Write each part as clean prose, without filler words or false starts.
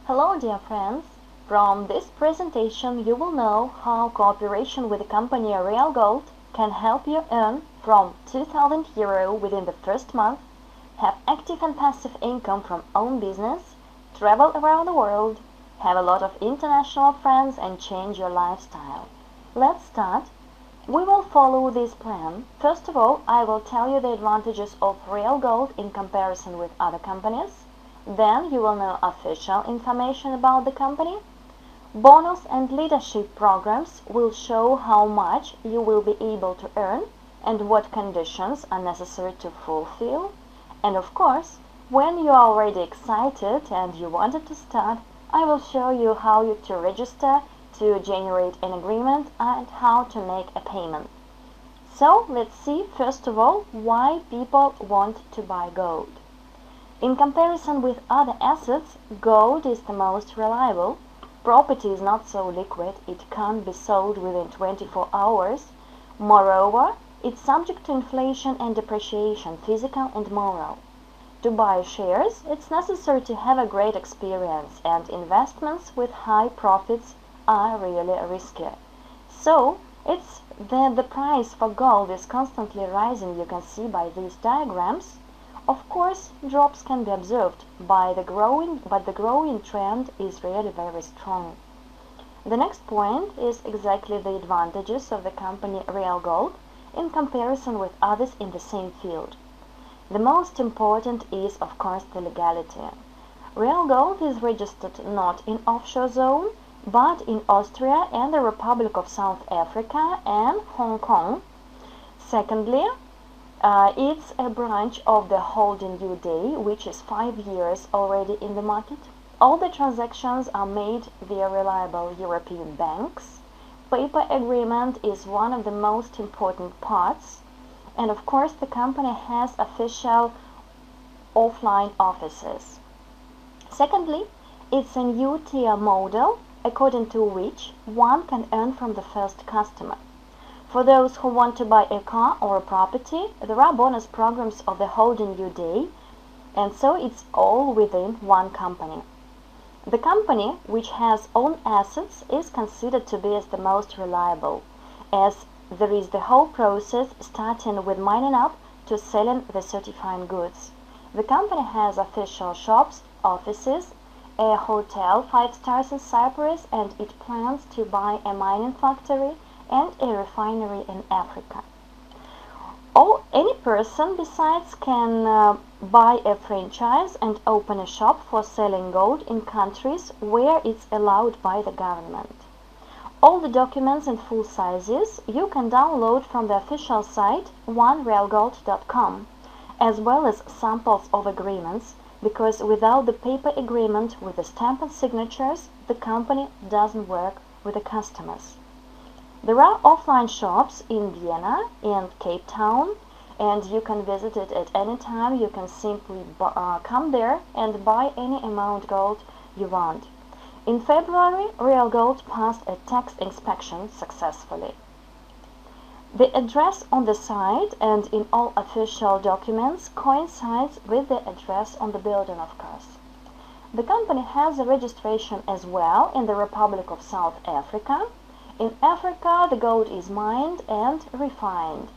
Hello dear friends, from this presentation you will know how cooperation with the company Real Gold can help you earn from €2,000 within the first month, have active and passive income from own business, travel around the world, have a lot of international friends and change your lifestyle. Let's start. We will follow this plan. First of all, I will tell you the advantages of Real Gold in comparison with other companies. Then you will know official information about the company. Bonus and leadership programs will show how much you will be able to earn and what conditions are necessary to fulfill. And of course, when you are already excited and you wanted to start, I will show you how to register, to generate an agreement, and how to make a payment. So let's see first of all why people want to buy gold. In comparison with other assets, gold is the most reliable. Property is not so liquid, it can't be sold within 24 hours. Moreover, it's subject to inflation and depreciation, physical and moral. To buy shares, it's necessary to have a great experience, and investments with high profits are really risky. So, it's the price for gold is constantly rising, you can see by these diagrams. Of course, drops can be observed, but the growing trend is really very strong. The next point is exactly the advantages of the company Real Gold in comparison with others in the same field. The most important is, of course, the legality. Real Gold is registered not in offshore zone, but in Austria and the Republic of South Africa and Hong Kong. Secondly, it's a branch of the Holding UD, which is 5 years already in the market. All the transactions are made via reliable European banks. Paper agreement is one of the most important parts. And of course, the company has official offline offices. Secondly, it's a new tier model, according to which one can earn from the first customer. For those who want to buy a car or a property, there are bonus programs of the Holding UD, and so it's all within one company. The company, which has own assets, is considered to be as the most reliable, as there is the whole process starting with mining up to selling the certifying goods. The company has official shops, offices, a hotel 5 stars in Cyprus, and it plans to buy a mining factory and a refinery in Africa. Any person besides can buy a franchise and open a shop for selling gold in countries where it's allowed by the government. All the documents in full sizes you can download from the official site onerealgold.com, as well as samples of agreements, because without the paper agreement with the stamp and signatures, the company doesn't work with the customers. There are offline shops in Vienna and Cape Town, and you can visit it at any time. You can simply come there and buy any amount gold you want. In February, Real Gold passed a tax inspection successfully. The address on the site and in all official documents coincides with the address on the building, of course. The company has a registration as well in the Republic of South Africa. In Africa, the gold is mined and refined.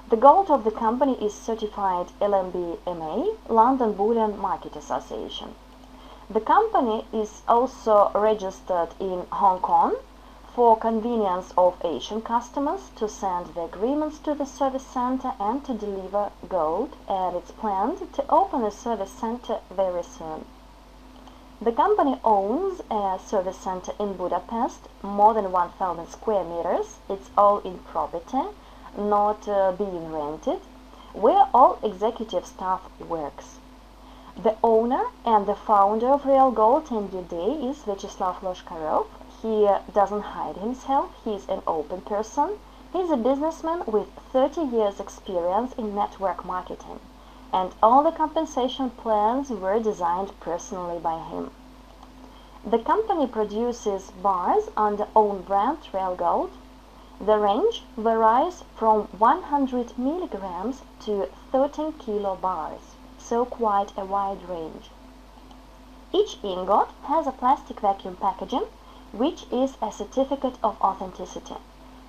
The gold of the company is certified LMB-MA, London Bullion Market Association. The company is also registered in Hong Kong for convenience of Asian customers to send the agreements to the service center and to deliver gold, and it's planned to open a service center very soon. The company owns a service center in Budapest, more than 1,000 square meters. It's all in property, not being rented, where all executive staff works. The owner and the founder of Real Gold and UD is Vyacheslav Loshkarov. He doesn't hide himself, he's an open person. He's a businessman with 30 years experience in network marketing, and all the compensation plans were designed personally by him. The company produces bars under own brand Real Gold. The range varies from 100 milligrams to 13 kilo bars, so quite a wide range. Each ingot has a plastic vacuum packaging, which is a certificate of authenticity.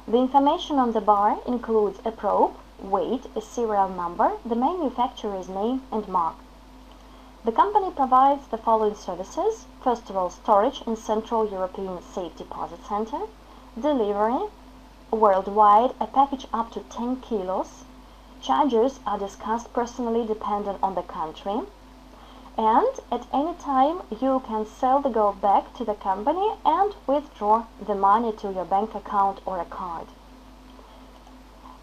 The information on the bar includes a probe, weight, a serial number, the manufacturer's name and mark. The company provides the following services. First of all, storage in Central European Safe Deposit Center, delivery worldwide, a package up to 10 kilos. Charges are discussed personally depending on the country. And at any time you can sell the gold back to the company and withdraw the money to your bank account or a card.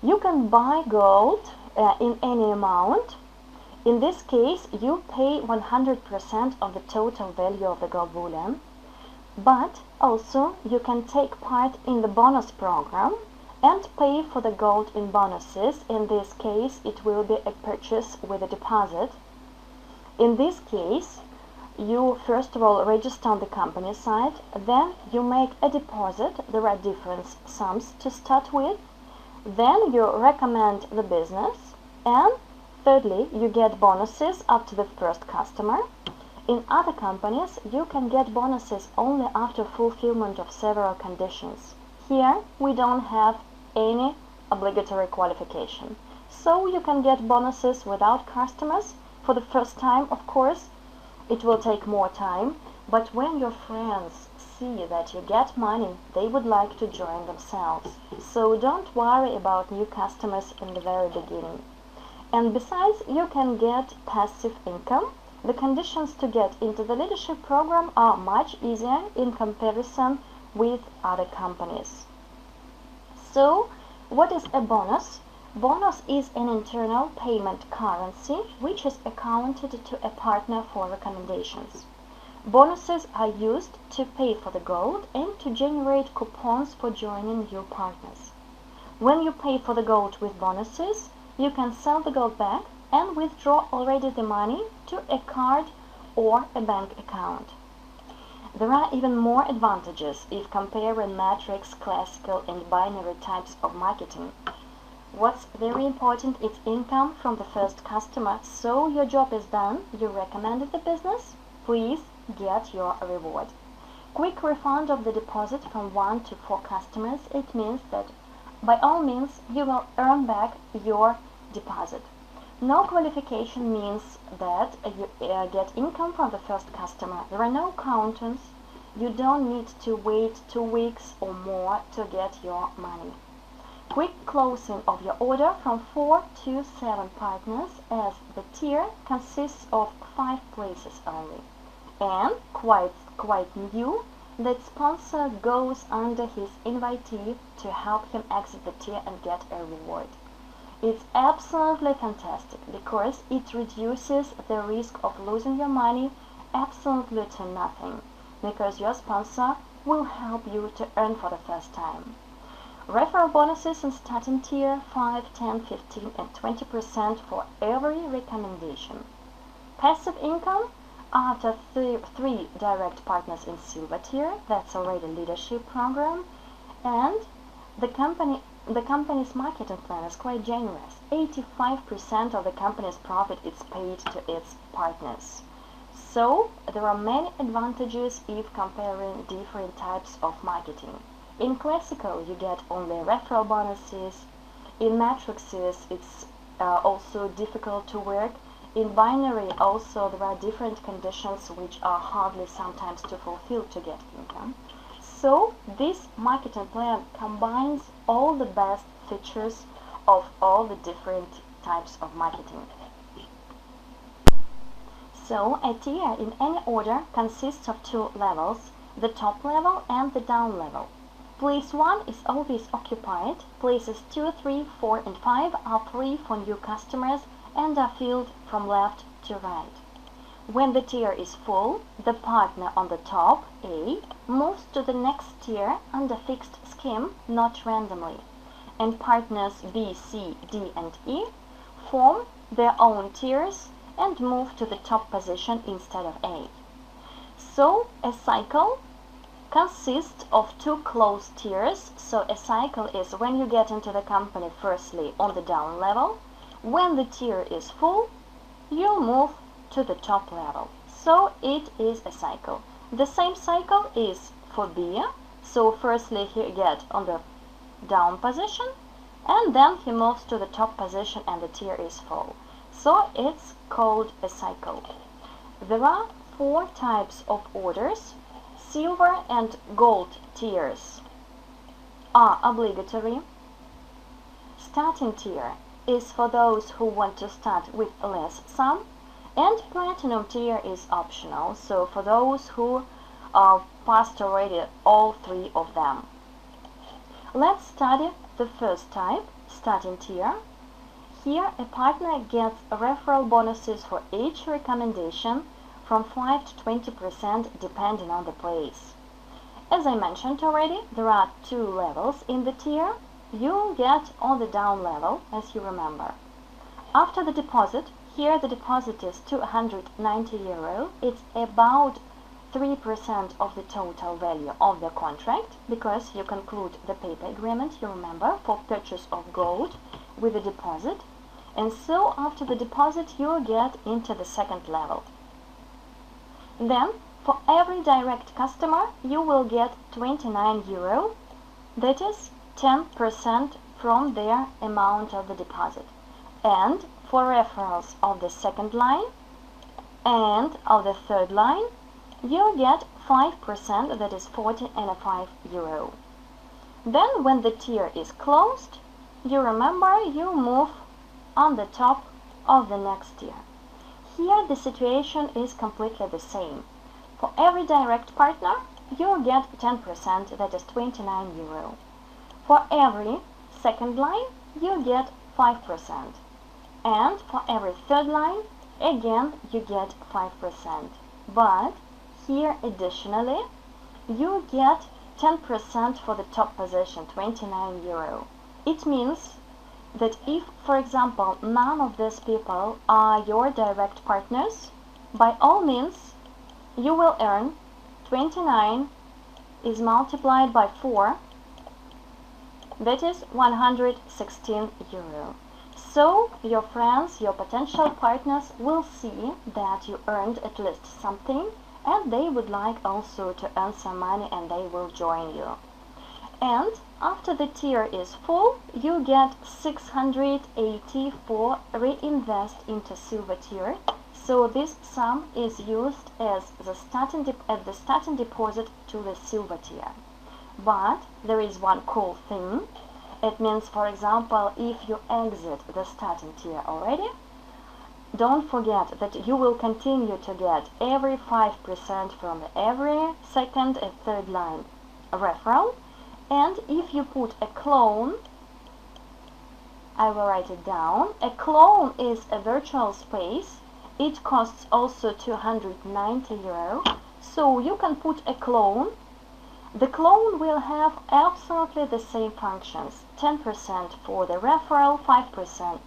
You can buy gold in any amount. In this case, you pay 100% of the total value of the gold bullion, but also you can take part in the bonus program and pay for the gold in bonuses. In this case, it will be a purchase with a deposit. In this case, you first of all register on the company side, then you make a deposit. There are different sums to start with. Then you recommend the business, and thirdly, you get bonuses up to the first customer. In other companies, you can get bonuses only after fulfillment of several conditions. Here, we don't have any obligatory qualification. So you can get bonuses without customers. For the first time, of course, it will take more time, but when your friends see that you get money, they would like to join themselves. So don't worry about new customers in the very beginning. And besides, you can get passive income. The conditions to get into the leadership program are much easier in comparison with other companies. So, what is a bonus? Bonus is an internal payment currency which is accounted to a partner for recommendations. Bonuses are used to pay for the gold and to generate coupons for joining new partners. When you pay for the gold with bonuses, you can sell the gold back and withdraw already the money to a card or a bank account. There are even more advantages if comparing matrix, classical and binary types of marketing. What's very important is income from the first customer. So your job is done, you recommended the business, please get your reward. Quick refund of the deposit from 1 to 4 customers. It means that by all means you will earn back your deposit. No qualification means that you get income from the first customer. There are no counters. You don't need to wait 2 weeks or more to get your money. Quick closing of your order from 4 to 7 partners, as the tier consists of 5 places only. And quite new, that sponsor goes under his invitee to help him exit the tier and get a reward. It's absolutely fantastic because it reduces the risk of losing your money absolutely to nothing, because your sponsor will help you to earn for the first time. Referral bonuses in starting tier 5, 10, 15 and 20% for every recommendation. Passive income after 3 direct partners in silver tier, that's already leadership program, and the company's marketing plan is quite generous. 85% of the company's profit is paid to its partners. So there are many advantages if comparing different types of marketing. In classical, you get only referral bonuses. In matrices, it's also difficult to work. In binary, also there are different conditions which are hardly sometimes to fulfill to get income. So this marketing plan combines all the best features of all the different types of marketing. So a tier in any order consists of 2 levels, the top level and the down level. Place 1 is always occupied. Places 2, 3, 4 and 5 are free for new customers and are filled from left to right. When the tier is full, the partner on the top, A, moves to the next tier under fixed scheme, not randomly, and partners B, C, D and E form their own tiers and move to the top position instead of A. So a cycle consists of 2 closed tiers. So a cycle is when you get into the company firstly on the down level. When the tier is full, you move to the top level. So it is a cycle. The same cycle is for beer. So firstly he gets on the down position, and then he moves to the top position and the tier is full. So it's called a cycle. There are 4 types of orders. Silver and gold tiers are obligatory. Starting tier is for those who want to start with less sum, and platinum tier is optional, so for those who passed already all 3 of them. Let's study the first type, starting tier. Here a partner gets referral bonuses for each recommendation from 5 to 20% depending on the place. As I mentioned already, there are 2 levels in the tier. You'll get on the down level, as you remember. After the deposit, here the deposit is 290 euro. It's about 3% of the total value of the contract, because you conclude the paper agreement, you remember, for purchase of gold with a deposit. And so after the deposit you get into the second level. Then for every direct customer you will get 29 euro, that is 10% from their amount of the deposit. And for referrals of the second line and of the third line, you get 5%, that is 45 euro. Then when the tier is closed, you remember you move on the top of the next tier. Here the situation is completely the same. For every direct partner, you get 10%, that is 29 euro. For every second line, you get 5%. And for every third line, again, you get 5%. But here additionally, you get 10% for the top position, 29 euro. It means that if, for example, none of these people are your direct partners, by all means, you will earn 29 is multiplied by 4, that is 116 euro. So your friends, your potential partners will see that you earned at least something, and they would like also to earn some money and they will join you. And after the tier is full, you get 680 for reinvest into silver tier. So this sum is used as the starting deposit to the silver tier. But there is one cool thing. It means, for example, if you exit the starting tier already, don't forget that you will continue to get every 5% from every second and third line referral. And if you put a clone, I will write it down. A clone is a virtual space. It costs also 290 euro. So you can put a clone. The clone will have absolutely the same functions. 10% for the referral, 5%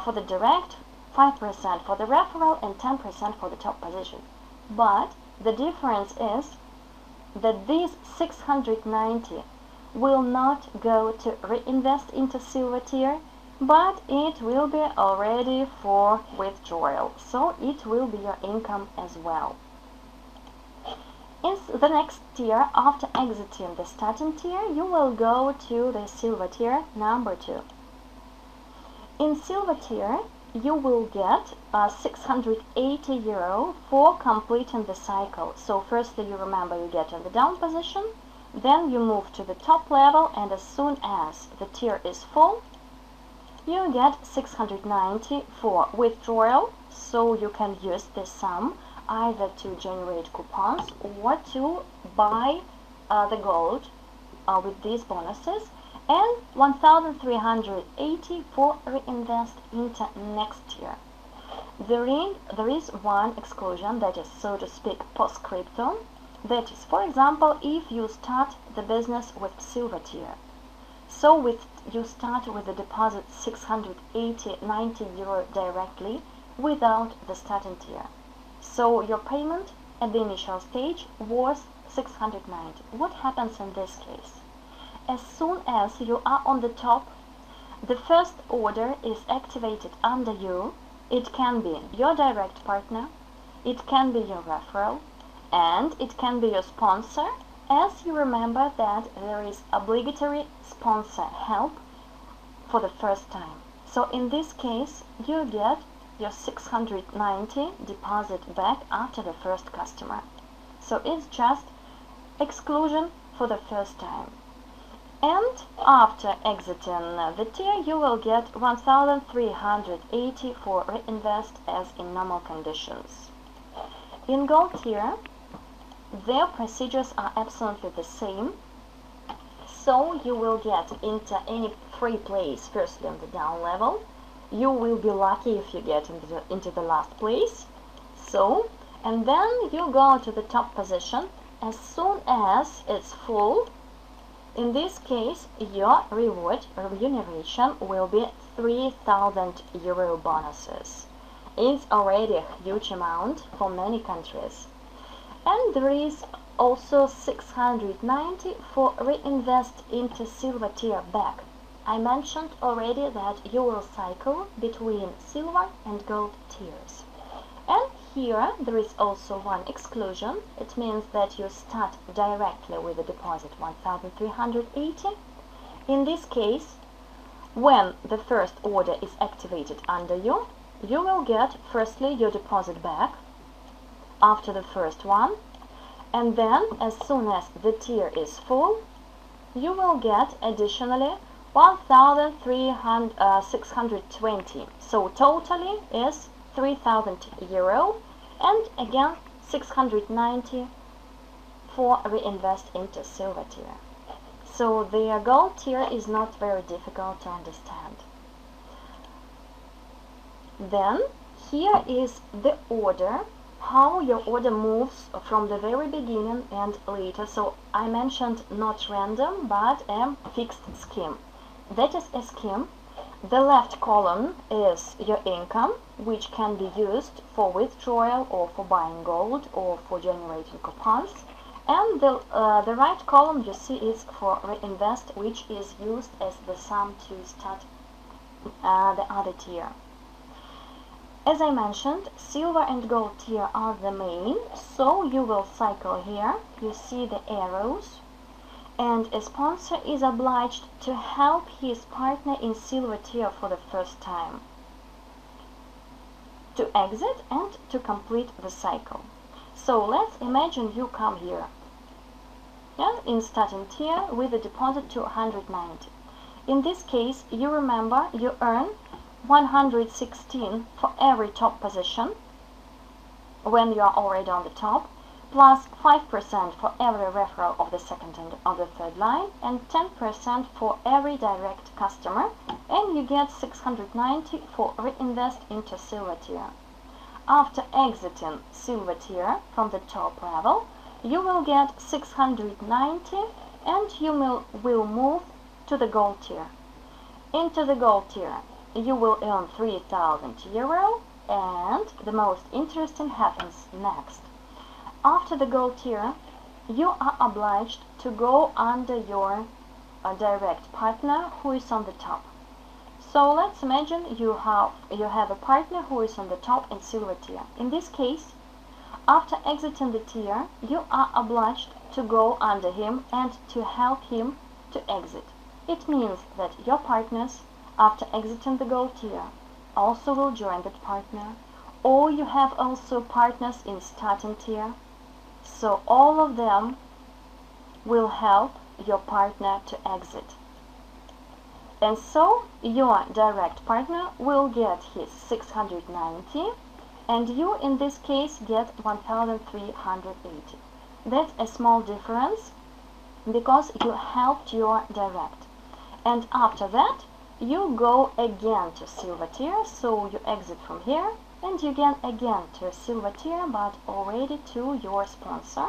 for the direct, 5% for the referral, and 10% for the top position. But the difference is that these 690 will not go to reinvest into silver tier, but it will be already for withdrawal, so it will be your income as well. In the next tier, after exiting the starting tier, you will go to the silver tier number 2. In silver tier, you will get 680 euro for completing the cycle. So firstly, you remember you get in the down position, then you move to the top level, and as soon as the tier is full, you get 690 for withdrawal, so you can use this sum either to generate coupons or to buy the gold with these bonuses, and 1380 for reinvest into next year. There is one exclusion, that is, so to speak, postscriptum. That is, for example, if you start the business with silver tier. So you start with the deposit 690 euro directly without the starting tier. So your payment at the initial stage was 690. What happens in this case? As soon as you are on the top, the first order is activated under you. It can be your direct partner, it can be your referral, and it can be your sponsor, as you remember that there is obligatory sponsor help for the first time. So in this case, you get your 690 deposit back after the first customer. So it's just exclusion for the first time. And after exiting the tier, you will get 1,380 for reinvest as in normal conditions. In gold tier, their procedures are absolutely the same. So you will get into any free place firstly on the down level. You will be lucky if you get into the last place. So, and then you go to the top position as soon as it's full. In this case, your reward remuneration will be 3,000 euro bonuses. It's already a huge amount for many countries. And there is also 690 for reinvest into silver tier back. I mentioned already that you will cycle between silver and gold tiers. And here there is also one exclusion. It means that you start directly with a deposit 1,380. In this case, when the first order is activated under you, you will get firstly your deposit back after the first one, and then as soon as the tier is full, you will get additionally 1,620. So totally is 3,000 euro, and again 690 for reinvest into silver tier. So the gold tier is not very difficult to understand. Then here is the order, how your order moves from the very beginning and later. So I mentioned not random but a fixed scheme. That is a scheme. The left column is your income, which can be used for withdrawal or for buying gold or for generating coupons. And the right column you see is for reinvest, which is used as the sum to start the other tier. As I mentioned, silver and gold tier are the main, so you will cycle here. You see the arrows. And a sponsor is obliged to help his partner in silver tier for the first time to exit and to complete the cycle. So let's imagine you come here, in starting tier with a deposit to 190. In this case, you remember you earn 116 for every top position when you are already on the top, plus 5% for every referral of the second and of the third line, and 10% for every direct customer, and you get 690 for reinvest into silver tier. After exiting silver tier from the top level, you will get 690 and you will move to the gold tier. Into the gold tier, you will earn 3,000 euro, and the most interesting happens next. After the gold tier, you are obliged to go under your direct partner who is on the top. So let's imagine you have a partner who is on the top in silver tier. In this case, after exiting the tier, you are obliged to go under him and to help him to exit. It means that your partners, after exiting the gold tier, also will join that partner, or you have also partners in starting tier. So all of them will help your partner to exit. And so your direct partner will get his 690 and you in this case get 1,380. That's a small difference because you helped your direct. And after that you go again to silver tier, so you exit from here and you get again to a silver tier but already to your sponsor.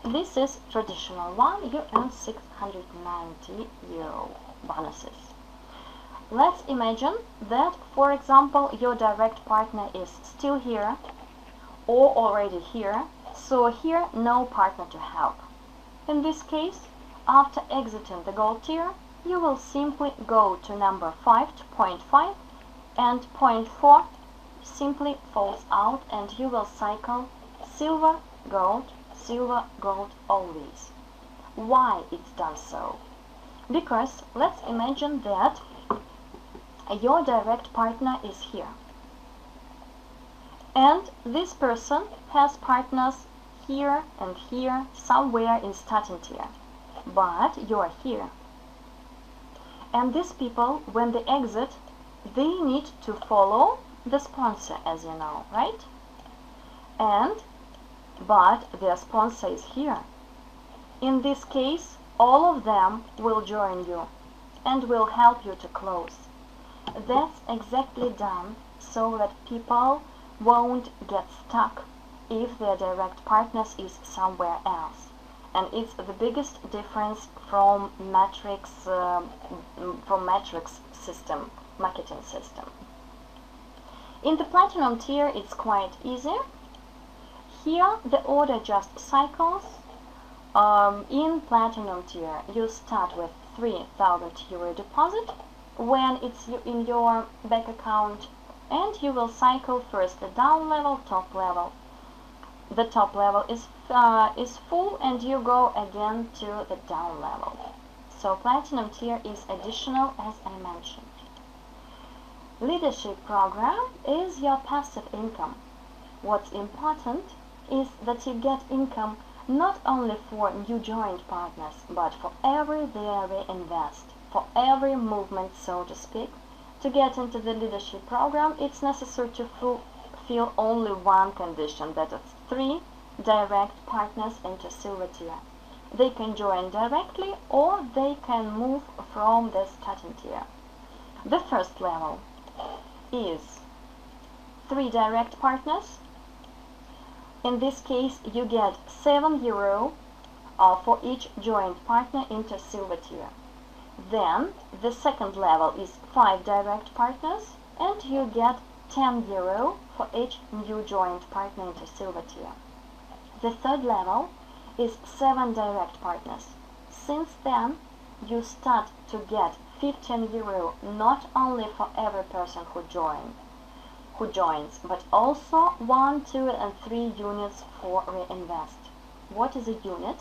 This is traditional one, you earn 690 euro bonuses. Let's imagine that, for example, your direct partner is still here or already here, so here no partner to help. In this case, after exiting the gold tier, you will simply go to number 5 to point 5 and point 4 simply falls out and you will cycle silver, gold, always. Why it does so? Because let's imagine that your direct partner is here. And this person has partners here and here, somewhere in starting tier. But you're here. And these people, when they exit, they need to follow the sponsor, as you know, right? But their sponsor is here. In this case, all of them will join you and will help you to close. That's exactly done so that people won't get stuck if their direct partners is somewhere else. And it's the biggest difference from matrix system, marketing system. In the platinum tier, it's quite easy. Here, the order just cycles. In platinum tier, you start with 3,000 euro deposit when it's in your bank account, and you will cycle first the down level, top level. The top level is full and you go again to the down level. So platinum tier is additional, as I mentioned. Leadership program is your passive income. What's important is that you get income not only for new joint partners, but for every they reinvest, for every movement, so to speak. To get into the leadership program, it's necessary to fulfill only one condition, that is 3 direct partners into silver tier. They can join directly or they can move from the starting tier. The first level is 3 direct partners. In this case, you get 7 euro for each joint partner into silver tier. Then the second level is 5 direct partners and you get 10 euro for each new joint partner into silver tier. The third level is 7 direct partners. Since then, you start to get 15 euro not only for every person who joins, but also 1, 2, and 3 units for reinvest. What is a unit?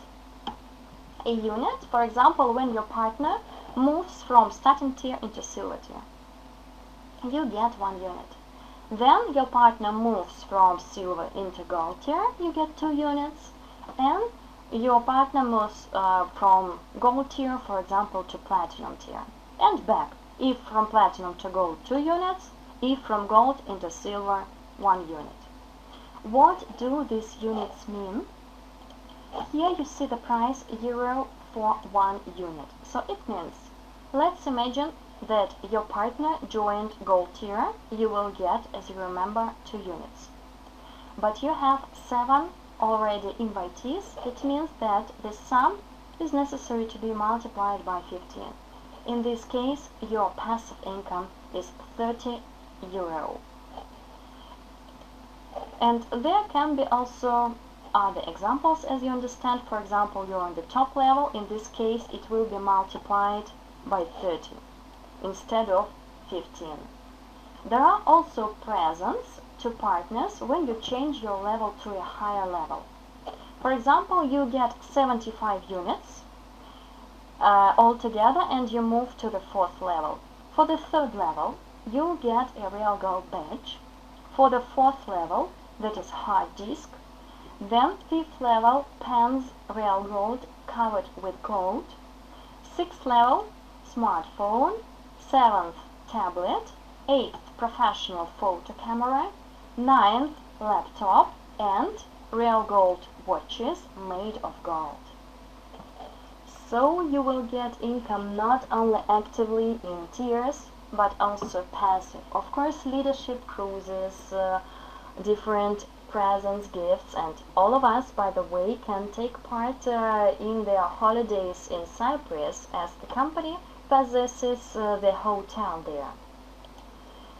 A unit, for example, when your partner moves from starting tier into silver tier, you get 1 unit. Then your partner moves from silver into gold tier, you get 2 units. And your partner moves from gold tier, for example, to platinum tier. And back. If from platinum to gold, 2 units. If from gold into silver, 1 unit. What do these units mean? Here you see the price euro for 1 unit. So it means, let's imagine that your partner joined gold tier, you will get, as you remember, 2 units. But you have 7 already invitees. It means that the sum is necessary to be multiplied by 15. In this case, your passive income is 30 euro. And there can be also other examples, as you understand. For example, you're on the top level. In this case, it will be multiplied by 30 instead of 15. There are also presents to partners when you change your level to a higher level. For example, you get 75 units altogether and you move to the 4th level. For the 3rd level, you get a real gold badge. For the 4th level, that is hard disk. Then 5th level, pens, real gold covered with gold. 6th level, smartphone. 7th, tablet. 8th, professional photo camera. 9th, laptop, and real gold watches made of gold. So you will get income not only actively in tiers, but also passive. Of course, leadership cruises, different presents, gifts, and all of us, by the way, can take part in their holidays in Cyprus, as the company possesses the hotel there.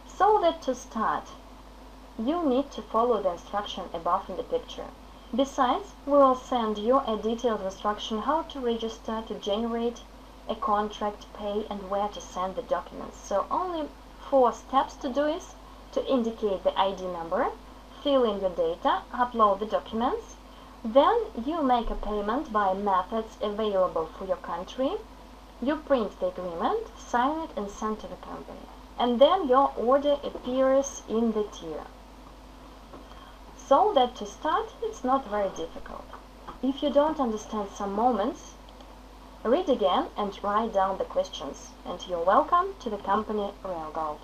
So that to start, you need to follow the instruction above in the picture. Besides, we will send you a detailed instruction how to register, to generate a contract, pay, and where to send the documents. So only 4 steps to do it, to indicate the ID number, fill in your data, upload the documents. Then you make a payment by methods available for your country. You print the agreement, sign it and send to the company. And then your order appears in the tier. So that to start, it's not very difficult. If you don't understand some moments, read again and write down the questions. And you're welcome to the company RealGold.